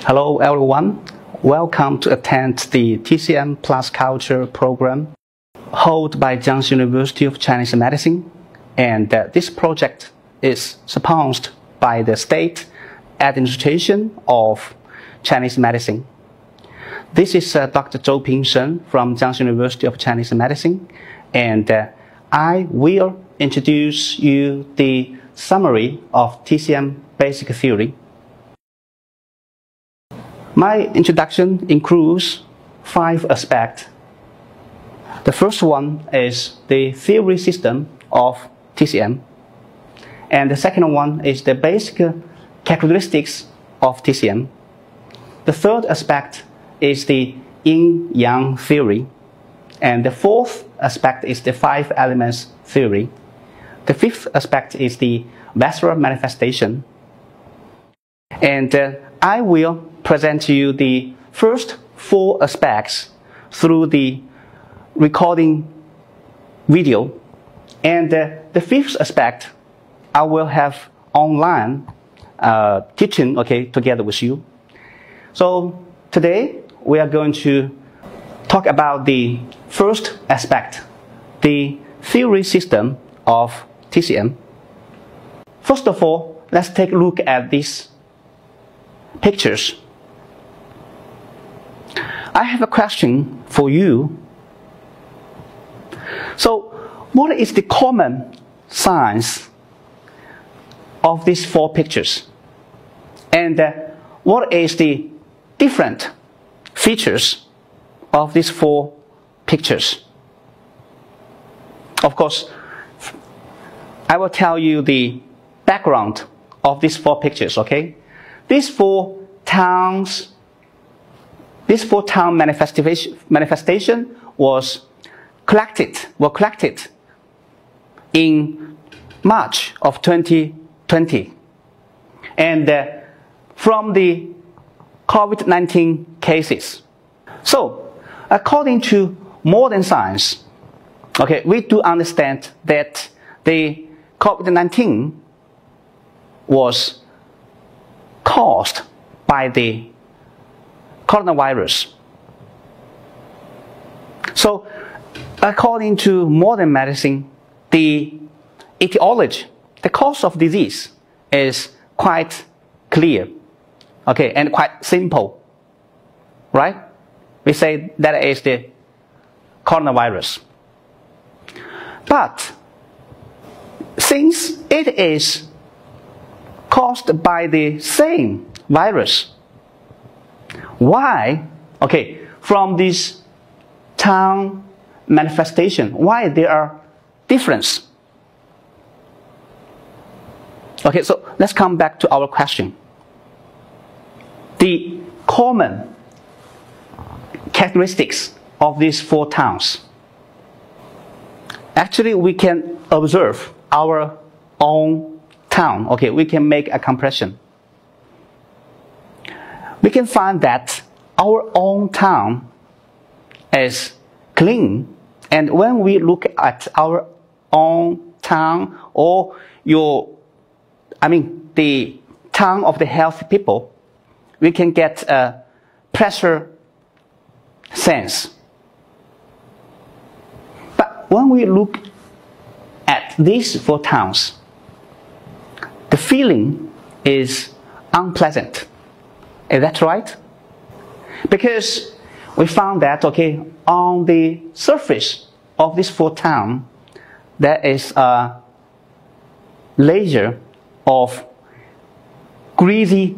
Hello everyone, welcome to attend the TCM Plus Culture program held by Jiangxi University of Chinese Medicine, and this project is sponsored by the State Administration of Chinese Medicine. This is Dr. Zhou Ping Shen from Jiangxi University of Chinese Medicine, and I will introduce you the summary of TCM basic theory. My introduction includes 5 aspects. The first one is the theory system of TCM, and the second one is the basic characteristics of TCM. The third aspect is the yin-yang theory, and the fourth aspect is the 5 elements theory. The fifth aspect is the vascular manifestation, and I will present to you the first 4 aspects through the recording video, and the fifth aspect I will have online teaching together with you. So today we are going to talk about the first aspect, the theory system of TCM. First of all, let's take a look at these pictures. I have a question for you. So, what is the common signs of these 4 pictures? And what is the different features of these 4 pictures? Of course, I will tell you the background of these 4 pictures, okay? These 4 towns, manifestation were collected in March of 2020, and from the COVID-19 cases. So, according to modern science, we do understand that the COVID-19 was caused by the coronavirus. So, according to modern medicine, the etiology, the cause of disease, is quite clear, and quite simple, right? We say that is the coronavirus. But since it is caused by the same virus, why, from this town manifestation, why there are differences? So let's come back to our question. The common characteristics of these 4 towns. Actually, we can observe our own town. We can make a comparison. We can find that our own town is clean, and when we look at our own town or the town of the healthy people, we can get a pressure sense. But when we look at these 4 towns, the feeling is unpleasant. Is that right? Because we found that, on the surface of this 4 towns, there is a layer of greasy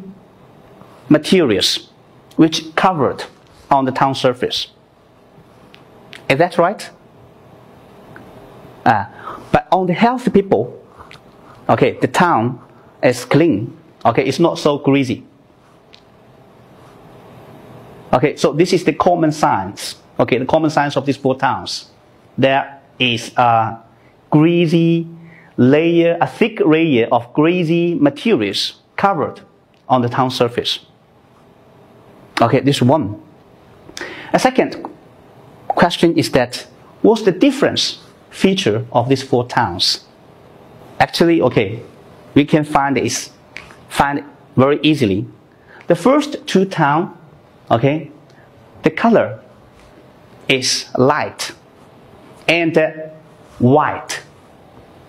materials which covered on the town surface. Is that right? But on the healthy people, the town is clean. It's not so greasy. So this is the common signs. The common signs of these 4 towns. There is a greasy layer, a thick layer of greasy materials covered on the town surface. This is one. A second question is that, what's the difference feature of these 4 towns? Actually, we can find it very easily. the first two towns, okay, the color is light and white.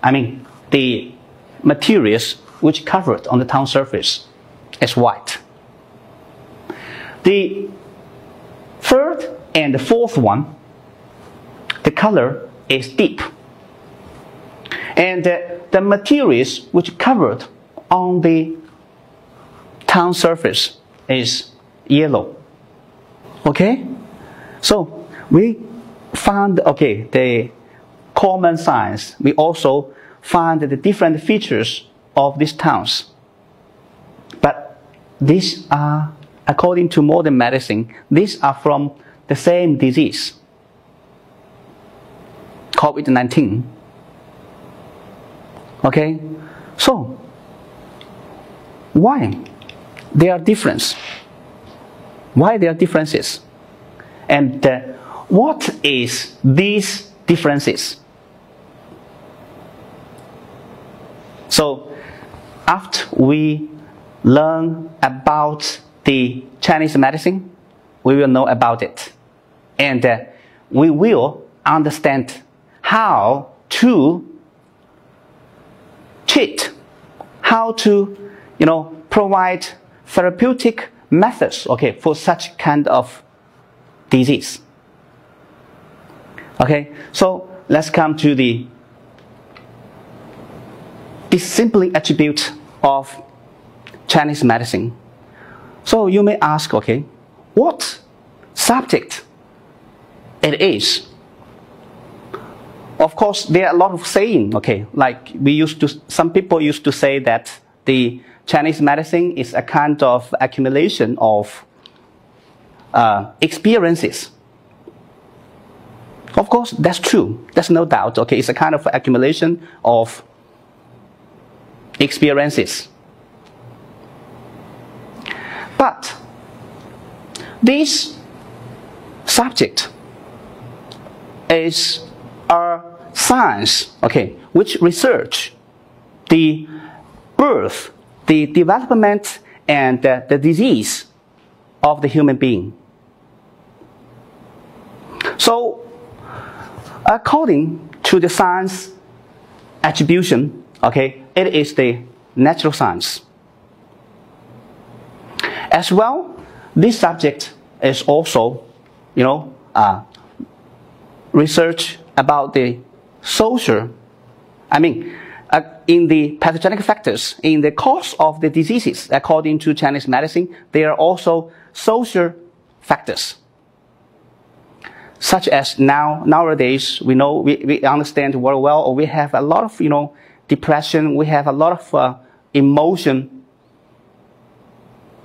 I mean, the materials which covered on the town surface is white. The third and the fourth one, the color is deep. And the materials which covered on the town surface is yellow. Okay? So we found, okay, the common signs. We also found the different features of these towns. But these are, according to modern medicine, these are from the same disease, COVID-19. Okay? So, why there are differences? Why there are differences? And what is these differences? So, after we learn about the Chinese medicine, we will know about it. And we will understand how to treat, how to, provide therapeutic methods, okay, for such kind of disease. Okay, so let's come to the simply attribute of Chinese medicine. So you may ask, okay, what subject it is? Of course, there are a lot of saying, okay, like some people used to say that the Chinese medicine is a kind of accumulation of experiences. Of course, that's true. There's no doubt, okay, it's a kind of accumulation of experiences. But this subject is a science, okay, which research the birth, the development, and the disease of the human being. So, according to the science attribution, okay, it is the natural science. As well, this subject is also, research about the social, in the pathogenic factors, in the cause of the diseases, according to Chinese medicine, there are also social factors. Such as nowadays, we know, we understand very well, or we have a lot of, depression, we have a lot of emotion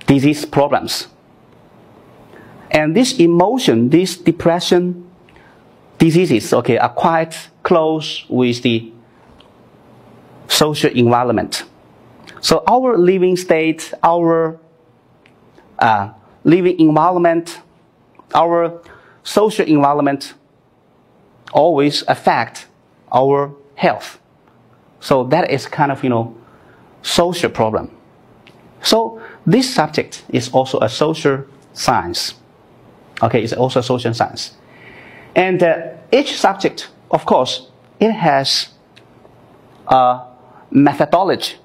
disease problems. And this emotion, this depression diseases, okay, are quite close with the social environment. So our living state, our living environment, our social environment always affect our health. So that is kind of, social problem. So this subject is also a social science. Okay, it's also a social science. And each subject, of course, it has a methodology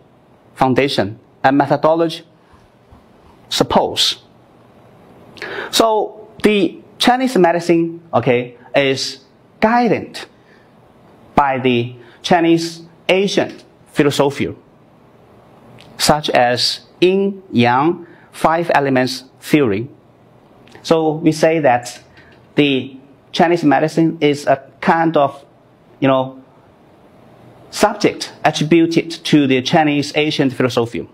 foundation, a methodology suppose. So the Chinese medicine, okay, is guided by the Chinese ancient philosophy, such as yin, yang, 5 elements theory. So we say that the Chinese medicine is a kind of, subject attributed to the Chinese ancient philosophy.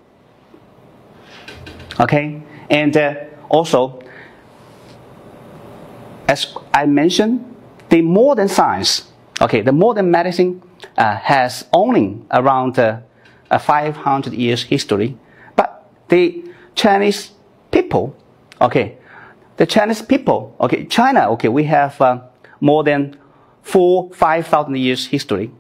Okay, and also, as I mentioned, the modern science, okay, the modern medicine has only around 500 years history, but the Chinese people, okay, China, okay, we have more than 4,000-5,000 years history.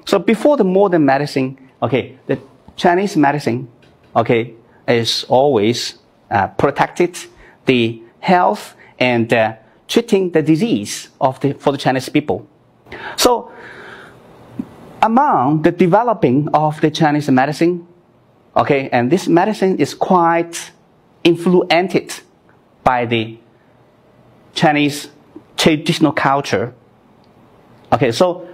So before the modern medicine, okay, the Chinese medicine, okay, is always protected the health and treating the disease for the Chinese people. So, among the developing of the Chinese medicine, okay, and this medicine is quite influenced by the Chinese traditional culture. Okay, so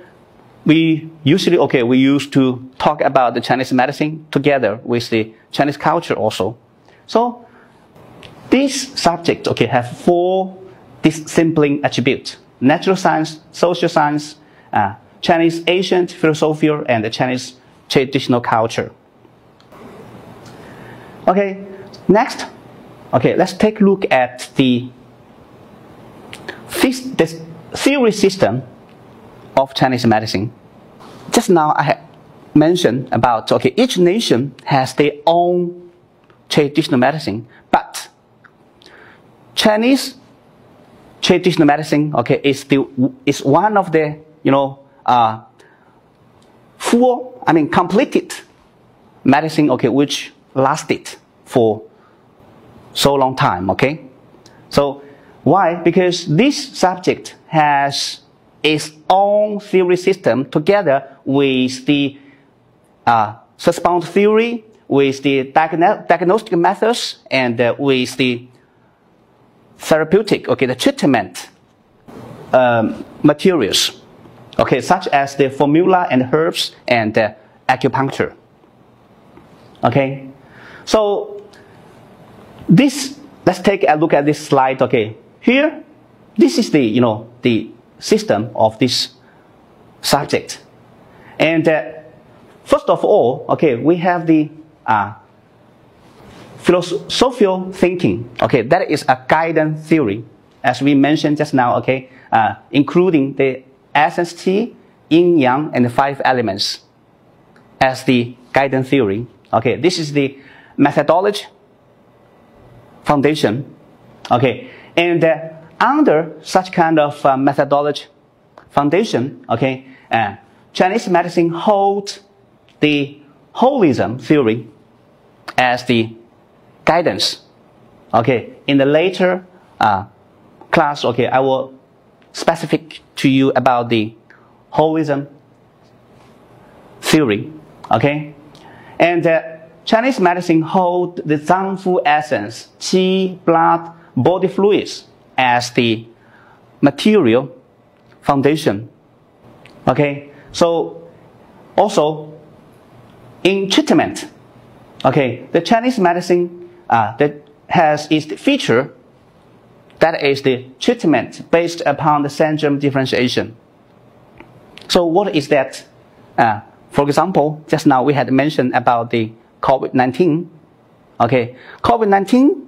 we used to talk about the Chinese medicine together with the Chinese culture also. So these subjects, okay, have 4 dissembling attributes: natural science, social science, Chinese ancient philosophy, and the Chinese traditional culture. Okay, next, okay, let's take a look at the theory system of Chinese medicine. Just now I had mentioned about, okay, each nation has their own traditional medicine, but Chinese traditional medicine, okay, is one of the, completed medicine, okay, which lasted for so long time, okay? So why? Because this subject has its own theory system together with the response theory, with the diagnostic methods, and with the therapeutic, okay, the treatment materials, okay, such as the formula and herbs and acupuncture. Okay, so let's take a look at this slide. Okay, here, this is the the system of this subject, and first of all, okay, we have the philosophical thinking. Okay, that is a guidance theory, as we mentioned just now. Okay, including the essence Qi, yin yang, and the 5 elements as the guidance theory. Okay, this is the methodology foundation. Okay, and under such kind of methodology foundation, okay, Chinese medicine holds the holism theory as the guidance. Okay, in the later class, okay, I will specific to you about the holism theory. Okay, and Chinese medicine hold the Zangfu essence, Qi, blood, body fluids as the material foundation. Okay, so also in treatment, okay, the Chinese medicine that has its feature, that is the treatment based upon the syndrome differentiation. So what is that? For example, just now we had mentioned about the COVID-19. Okay, COVID-19,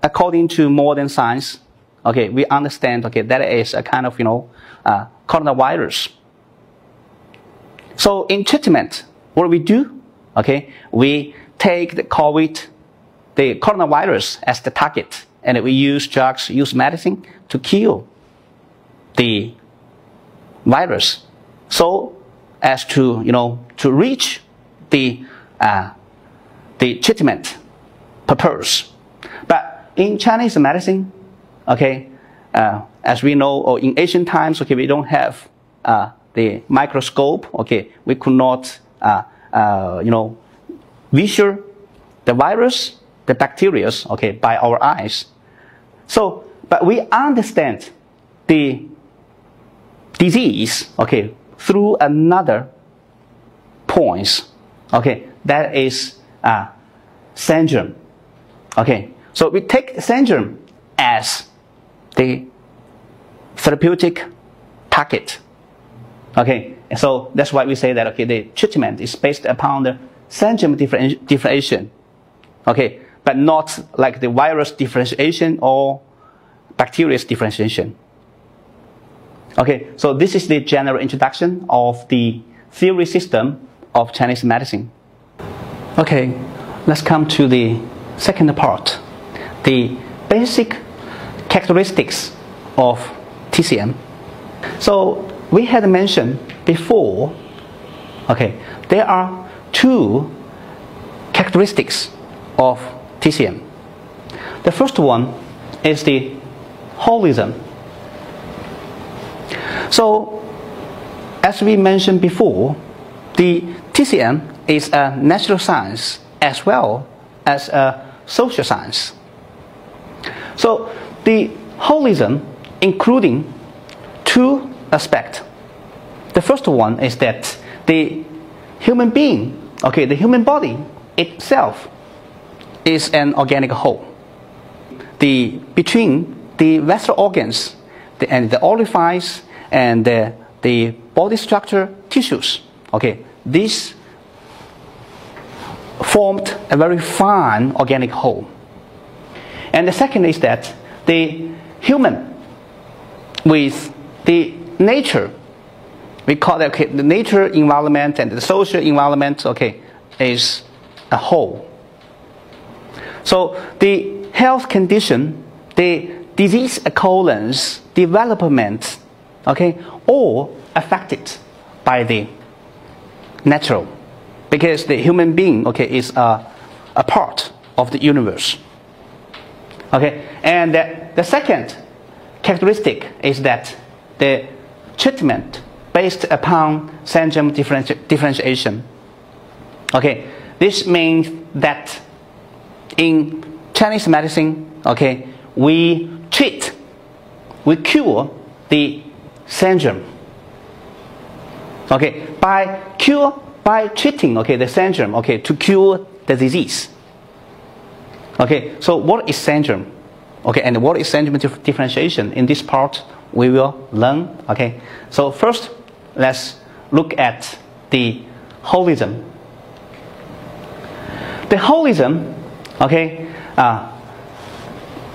according to modern science, okay, we understand, okay, that is a kind of, coronavirus. So in treatment, what do we do? Okay, we take the coronavirus as the target, and we use drugs, use medicine to kill the virus, so as to, to reach the treatment purpose. But in Chinese medicine, okay, as we know, or in ancient times, okay, we don't have the microscope. Okay, we could not, visual the virus, the bacteria, okay, by our eyes. So, but we understand the disease, okay, through another points. Okay, that is syndrome. Okay, so we take syndrome as the therapeutic target. Okay, so that's why we say that, okay, the treatment is based upon the syndrome differentiation. Okay, but not like the virus differentiation or bacterial differentiation. Okay, so this is the general introduction of the theory system of Chinese medicine. Okay, let's come to the second part, the basic characteristics of TCM. So we had mentioned before, okay, there are 2 characteristics of TCM. The first one is the holism. So, as we mentioned before, the TCM is a natural science as well as a social science. So, the holism including two aspects. The first one is that the human being, the human body itself is an organic whole. Between the visceral organs and the orifice and the body structure tissues, this formed a very fine organic whole. And the second is that the human with the nature, we call it the nature environment and the social environment, is a whole. So the health condition, the disease occurrence, development, all affected by the natural, because the human being, is a part of the universe. And the second characteristic is that the treatment based upon syndrome differentiation. This means that in Chinese medicine, we cure the syndrome. By treating the syndrome, to cure the disease. So what is syndrome? And what is syndrome differentiation? In this part, we will learn. So first, let's look at the holism. The holism,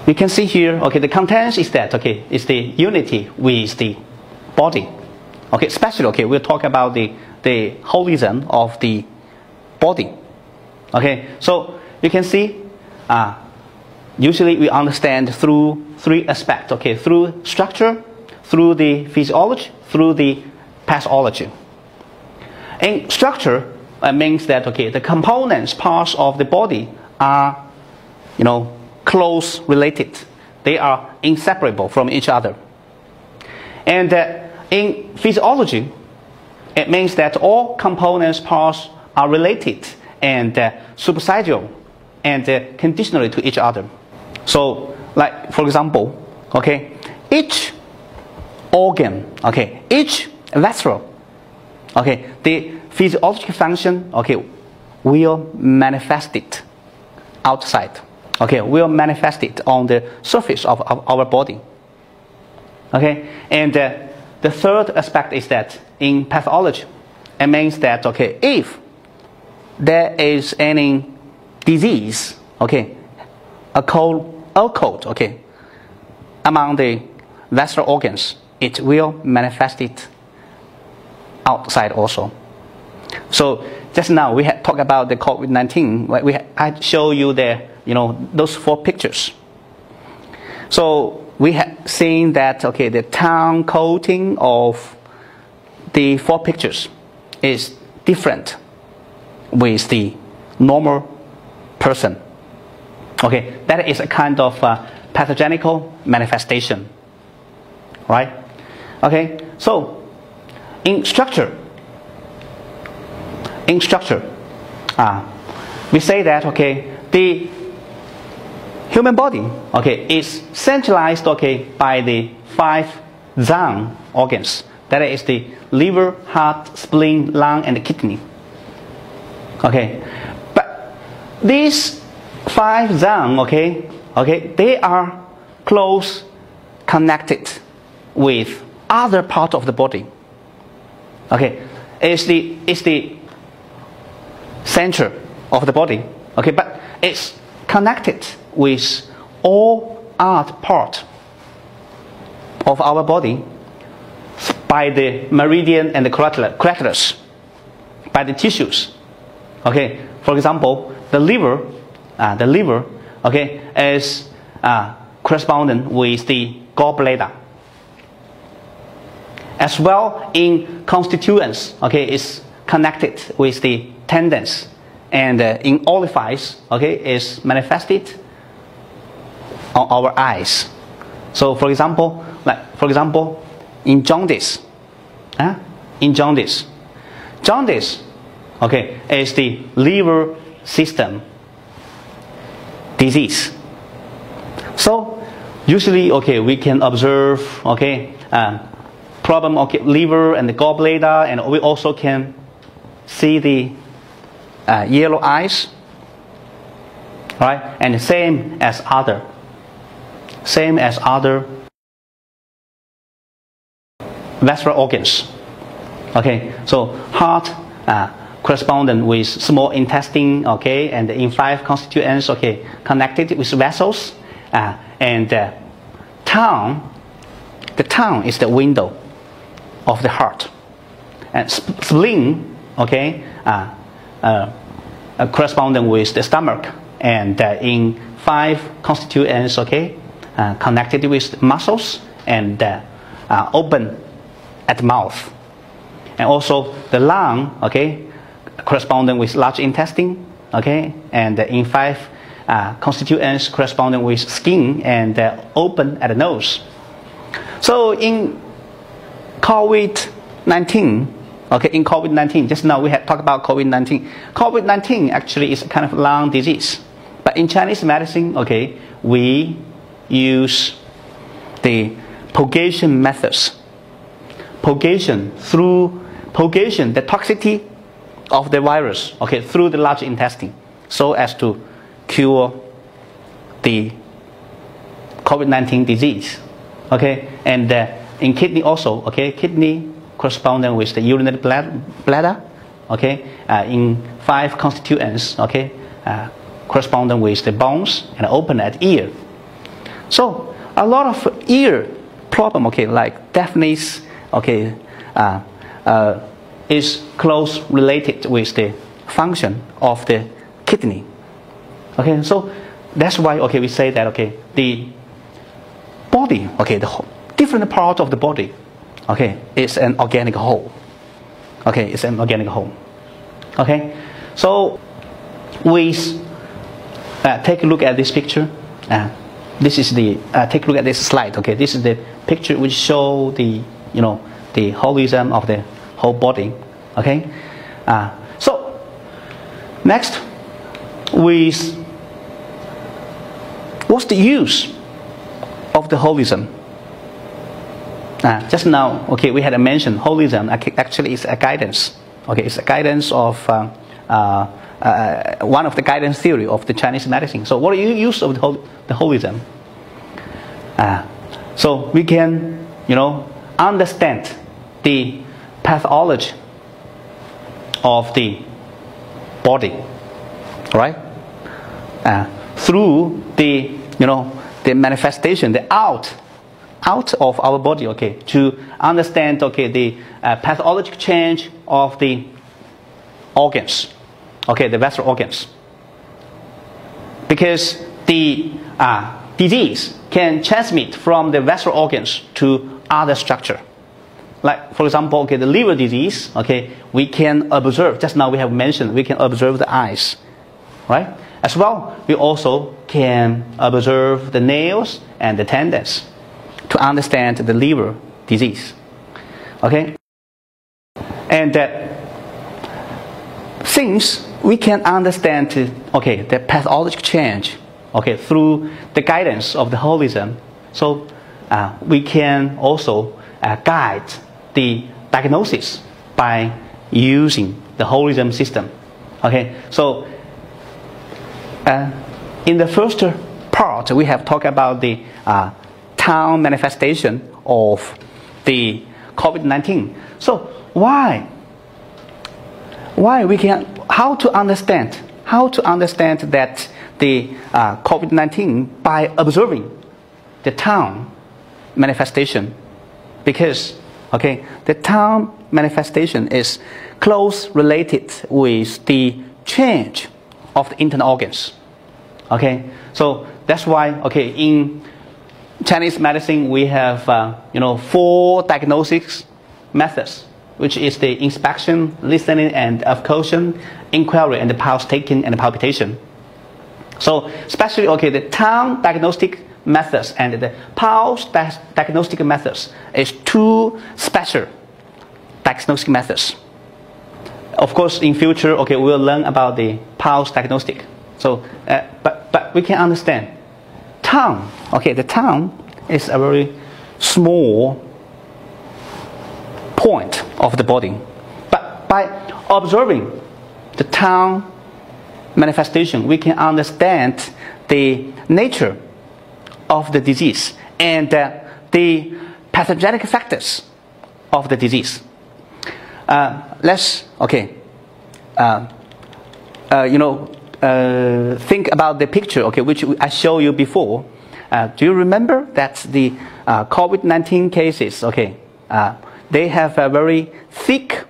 we can see here, the contents is that, is the unity with the body. Especially, we'll talk about the holism of the body. So you can see, usually we understand through three aspects, through structure, through the physiology, through the pathology. In structure, it means that, the components, parts of the body are, close related. They are inseparable from each other. And in physiology, it means that all components, parts are related and subsidiary and conditionally to each other. So, like for example, each organ, each vessel, the physiological function, will manifest it outside. Will manifest it on the surface of our body. And the third aspect is that in pathology, it means that if there is any disease, occurred, among the visceral organs, it will manifest it outside also. So just now we had talked about the COVID-19. I show you those four pictures. So we have seen that the town coating of the four pictures is different with the normal person. That is a kind of pathogenical manifestation, right? So in structure, we say that the human body is centralized by the 5 Zhang organs. That is the liver, heart, spleen, lung, and the kidney. But these 5 Zhang, they are close connected with other part of the body. It's the center of the body. But it's connected with all other part of our body by the meridian and the cartilages, by the tissues. For example, the liver, is corresponding with the gallbladder. As well, in constituents, is connected with the tendons, and in orifice, is manifested on our eyes. So for example, in jaundice, jaundice, okay, is the liver system disease. So usually, okay, we can observe, okay, problem, okay, liver and the gallbladder, and we also can see the yellow eyes, right? And same as other vascular organs. Okay, so heart corresponding with small intestine, okay, and in 5 constituents, okay, connected with vessels, and tongue. The tongue is the window of the heart, and spleen, okay, corresponding with the stomach, and in 5 constituents, okay, connected with muscles and open at the mouth, and also the lung, okay, corresponding with large intestine, okay, and in 5 constituents corresponding with skin and open at the nose. So in COVID-19, okay, in COVID-19, just now we had talked about COVID-19. COVID-19 actually is a kind of lung disease, but in Chinese medicine, okay, we use the purgation methods. Purgation, the toxicity of the virus, okay, through the large intestine, so as to cure the COVID-19 disease, okay, and in kidney also, okay, kidney corresponding with the urinary bladder, okay, in 5 constituents, okay, corresponding with the bones and open at ear. So a lot of ear problem, okay, like deafness, okay, is close related with the function of the kidney. Okay, so that's why, okay, we say that, okay, the body, okay, the different part of the body, okay, is an organic whole. Okay, it's an organic whole. Okay, so we take a look at this picture. This is the take a look at this slide. Okay, this is the picture which show the the holism of the whole body. Okay, so next, what's the use of the holism? Just now, okay, we had mentioned holism actually is a guidance. Okay, it's a guidance of one of the guidance theory of the Chinese medicine. So what are you use of the holism? So we can, understand the pathology of the body, right? Through the, the manifestation, the out of our body, okay, to understand, okay, the pathologic change of the organs, okay, the vessel organs. Because the disease can transmit from the vessel organs to other structure. Like, for example, okay, the liver disease, okay, we can observe, just now we have mentioned, we can observe the eyes, right? As well, we also can observe the nails and the tendons to understand the liver disease, okay? And since we can understand, okay, the pathologic change, okay, through the guidance of the holism, so we can also guide the diagnosis by using the holism system, okay? So in the first part, we have talked about the town manifestation of the COVID-19. So how to understand that the COVID-19 by observing the town manifestation? Because, okay, the town manifestation is close related with the change of the internal organs. Okay, so that's why, okay, in Chinese medicine we have 4 diagnosis methods, which is the inspection, listening, and auscultation, inquiry, and the pulse taking and palpitation. So especially, okay, the tongue diagnostic methods and the pulse diagnostic methods is two special diagnostic methods. Of course, in future, okay, we'll learn about the pulse diagnostic. So, but we can understand tongue. Okay, the tongue is a very small point of the body. But by observing the tongue manifestation, we can understand the nature of the disease and the pathogenic factors of the disease. Let's think about the picture, okay, which I showed you before. Do you remember that the COVID-19 cases, okay, they have a very thick,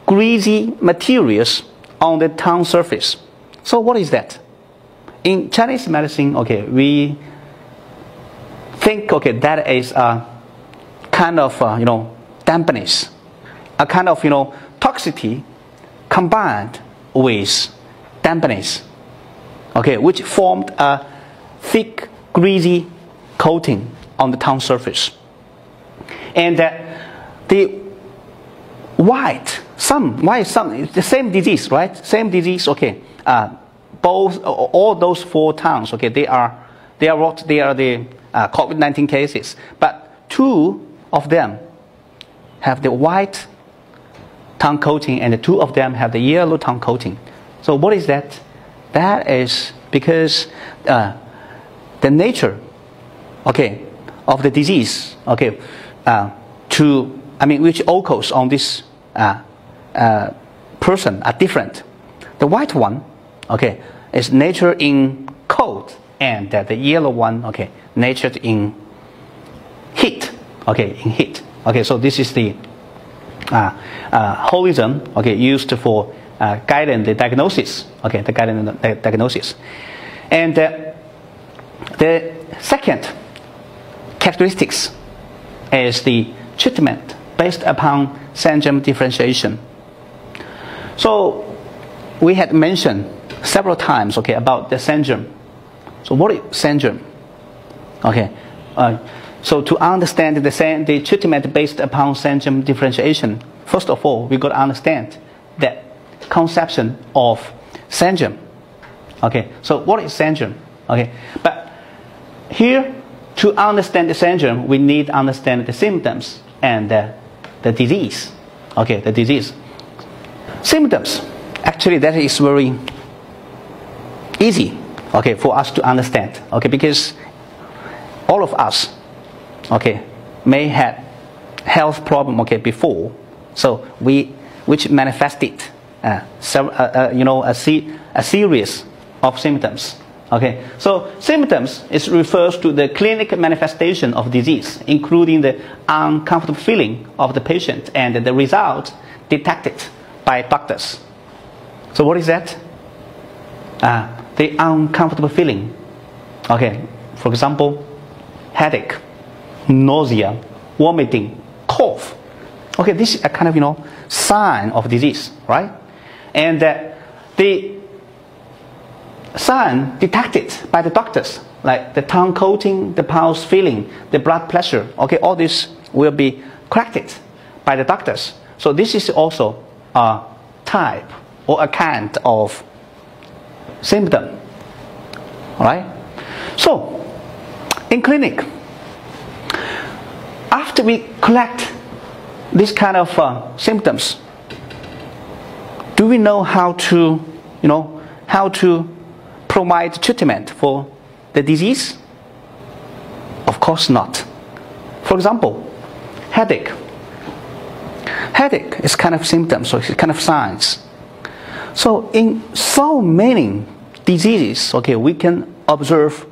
greasy materials on the tongue surface. So what is that? In Chinese medicine, okay, we think, okay, that is a kind of dampness, a kind of toxicity combined with dampness, okay, which formed a thick, greasy coating on the tongue surface. And the some, the same disease, right? Same disease, okay. All those four tongues, okay, they are the COVID-19 cases, but two of them have the white tongue coating and the two of them have the yellow tongue coating. So what is that? That is because the nature, okay, of the disease, okay, which occurs on this person are different. The white one, okay, is natured in cold, and the yellow one, okay, natured in heat, okay, in heat. Okay, so this is the holism, okay, used for guiding the diagnosis, okay, the guiding the diagnosis. And the second characteristics is the treatment based upon syndrome differentiation. So we had mentioned several times, okay, about the syndrome. So what is syndrome? Okay, so to understand the treatment based upon syndrome differentiation, first of all, we got to understand the conception of syndrome. Okay, so what is syndrome? Okay, but here to understand the syndrome, we need to understand the symptoms and the disease. Okay, the disease. Symptoms, actually that is very easy, okay, for us to understand, okay, because all of us, okay, may have health problem, okay, before, so which manifested a series of symptoms. Okay, so symptoms refers to the clinical manifestation of disease, including the uncomfortable feeling of the patient and the result detected by doctors. So what is that? The uncomfortable feeling. Okay, for example, headache, nausea, vomiting, cough. Okay, this is a kind of sign of disease, right? And the sign detected by the doctors, like the tongue coating, the pulse feeling, the blood pressure, okay, all this will be corrected by the doctors. So this is also a type or a kind of symptom. All right? So, in clinic, after we collect this kind of symptoms, do we know how to provide treatment for the disease? Of course not. For example, headache. Headache is kind of symptoms, so it's kind of signs. So in so many diseases, okay, we can observe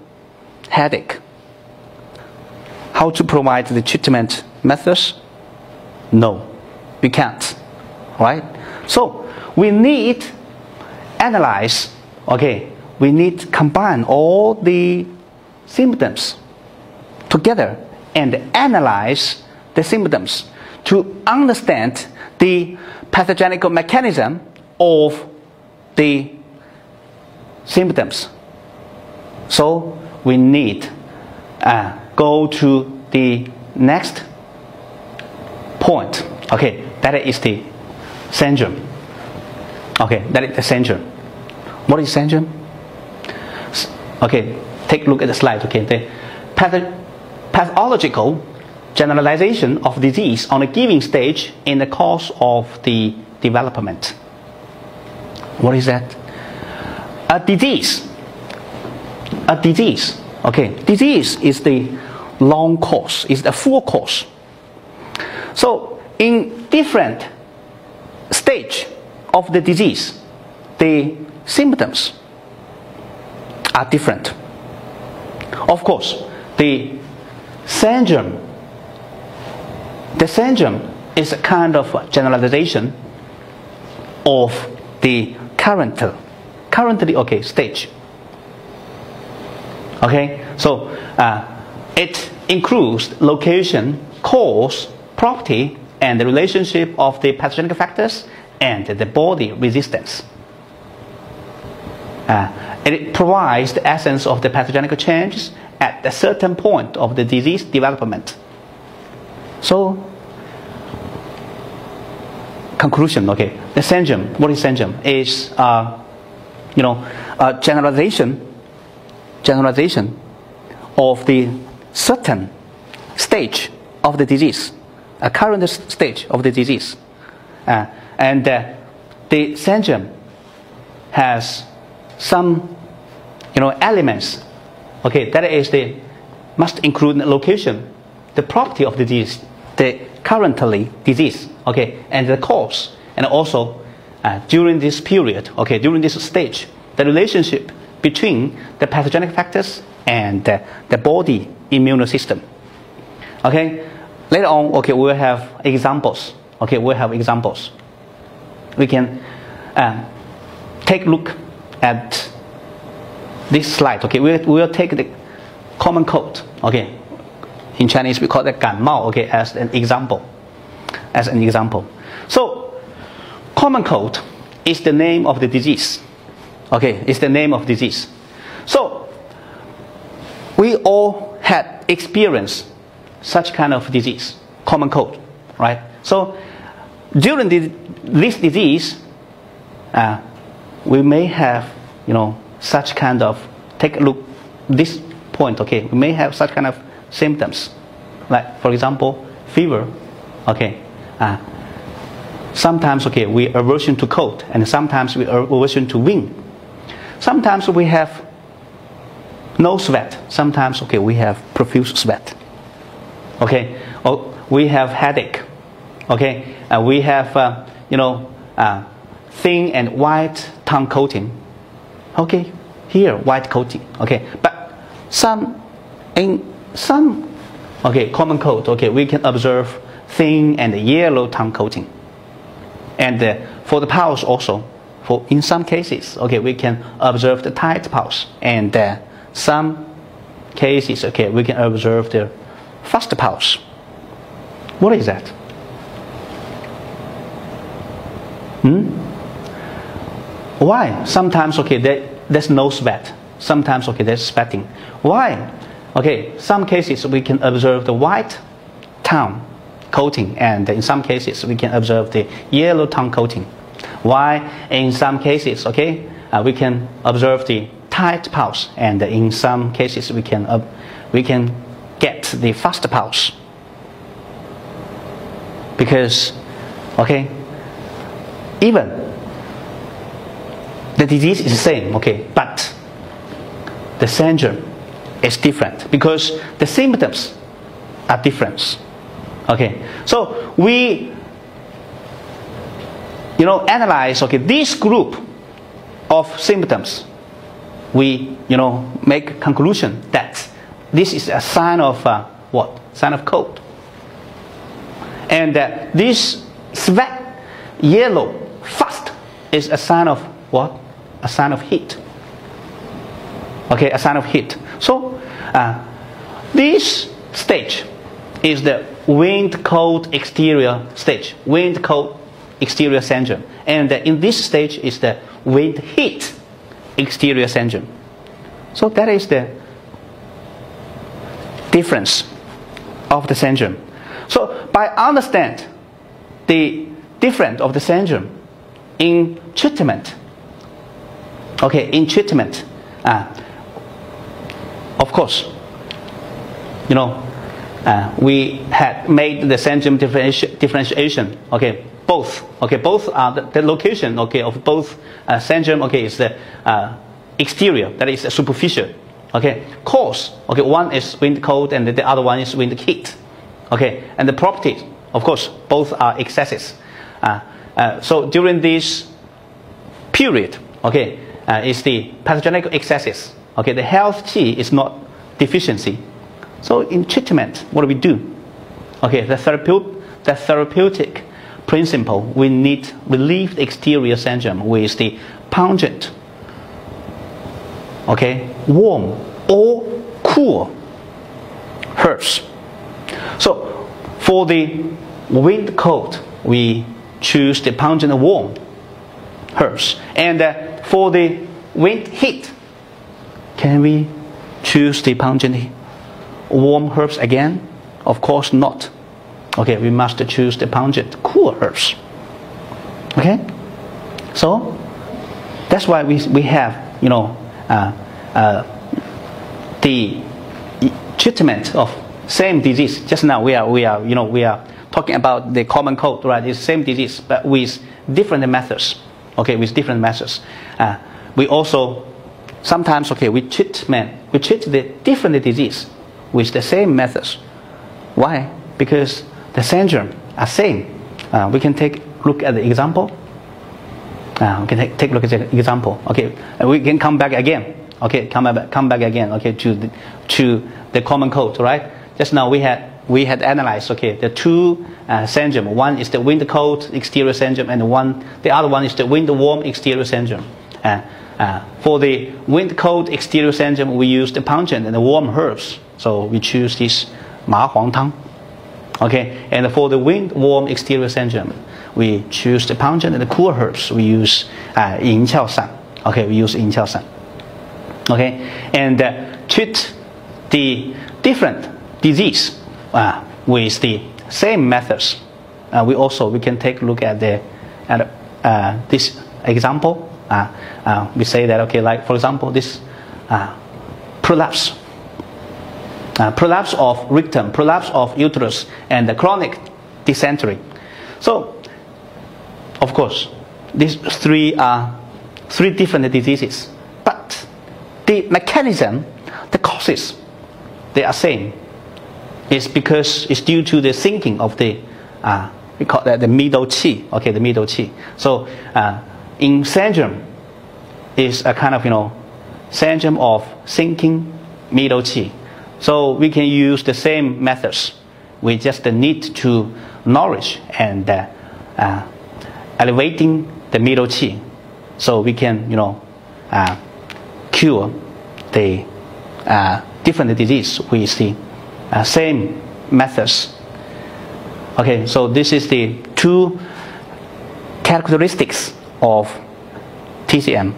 headache. How to provide the treatment methods? No, we can't, right? So we need analyze, okay, we need to combine all the symptoms together and analyze the symptoms to understand the pathogenic mechanism of the symptoms. So we need go to the next point. Okay, that is the syndrome. Okay, that is the syndrome. What is syndrome? Okay, take a look at the slide. Okay, the pathological generalization of disease on a given stage in the course of the development. What is that? A disease. Okay, disease is the long course, is the full course. So in different stage of the disease, the symptoms are different. Of course, the syndrome is a kind of generalization of the currently okay stage. Okay, so it includes location, cause, property, and the relationship of the pathogenic factors and the body resistance. It provides the essence of the pathogenic changes at a certain point of the disease development. So, conclusion. Okay, the syndrome. What is syndrome? Is a generalization of the certain stage of the disease, a current stage of the disease, and the syndrome has some elements. Okay, that is the must include the location, the property of the disease, the currently disease, okay, and the cause, and also during this period, okay, during this stage, the relationship between the pathogenic factors and the body immune system. Okay, later on, okay, we'll have examples. Okay, we'll have examples. We can take a look at this slide. Okay, we'll take the common cold. Okay, in Chinese we call it 感冒. Okay, as an example. So, common cold is the name of the disease. Okay, it's the name of disease. So, we all had experienced such kind of disease, common cold, right? So, during this disease, we may have, such kind of, take a look, this point, okay, we may have such kind of symptoms, like, for example, fever, okay, sometimes, okay, we aversion to cold, and sometimes we aversion to wind. Sometimes we have no sweat, sometimes, okay, we have profuse sweat, okay, or we have headache, okay, we have, thin and white tongue coating. Okay, here white coating. Okay, but in some common cold, okay, we can observe thin and yellow tongue coating. And for the pulse also, in some cases, okay, we can observe the tight pulse, and some cases, okay, we can observe the fast pulse. What is that? Why? Sometimes, okay, there's no sweat. Sometimes, okay, there's sweating. Why? Okay, some cases we can observe the white tongue coating, and in some cases we can observe the yellow tongue coating. Why? In some cases, okay, we can observe the tight pulse, and in some cases we can get the fast pulse. Because, okay, even the disease is the same, okay, but the syndrome is different because the symptoms are different. Okay, so we analyze, okay, this group of symptoms. We make conclusion that this is a sign of what? Sign of cold. And this sweat, yellow, fast, is a sign of what? A sign of heat. Okay, a sign of heat. So this stage is the wind cold exterior stage, wind cold exterior syndrome, and in this stage is the wind heat exterior syndrome. So that is the difference of the syndrome. So by understand the difference of the syndrome in treatment, okay, in treatment, of course, you know, we had made the syndrome differentiation, okay, both are the location, okay, of both syndrome, okay, is the exterior, that is the superficial, okay, cause, okay, one is wind cold and the other one is wind heat, okay, and the properties, of course, both are excesses. So during this period, okay, is the pathogenic excesses, okay, the health Qi is not deficiency. So in treatment, what do we do? Okay, the therapeutic principle, we need relieve the exterior syndrome with the pungent, okay, warm or cool herbs. So for the wind cold, we choose the pungent and warm herbs. And for the wind heat, can we choose the pungent warm herbs again? Of course not. Okay, we must choose the pungent cool herbs. Okay, so that's why we have, you know, the treatment of same disease. Just now we are talking about the common cold, right? It's same disease but with different methods. Okay, with different methods. We also sometimes, okay, we treat the different disease with the same methods. Why? Because the syndrome are same. We can take a look at the example. We can take a look at the example. Okay, we can come back again. Okay, come back again. Okay, to the common cold, right? Just now we had analyzed, okay, the two syndrome. One is the wind cold exterior syndrome, and the other one is the wind warm exterior syndrome. For the wind cold exterior syndrome, we use the pungent and the warm herbs. So we choose this ma huang tang. Okay, and for the wind warm exterior syndrome, we choose the pungent and the cool herbs. We use yin qiao san. Okay, we use yin qiao san. Okay, and treat the different disease with the same methods. We can take a look at this example. We say that, okay, like for example, this prolapse of rectum, prolapse of uterus, and the chronic dysentery. So, of course, these three are three different diseases, but the mechanism, the causes, they are same. It's because it's due to the sinking of the we call that the middle qi. Okay, the middle qi. So in syndrome is a kind of, you know, syndrome of sinking middle qi. So we can use the same methods. We just need to nourish and elevating the middle qi, so we can, you know, cure the different disease with the same methods. Okay, so this is the two characteristics of TCM.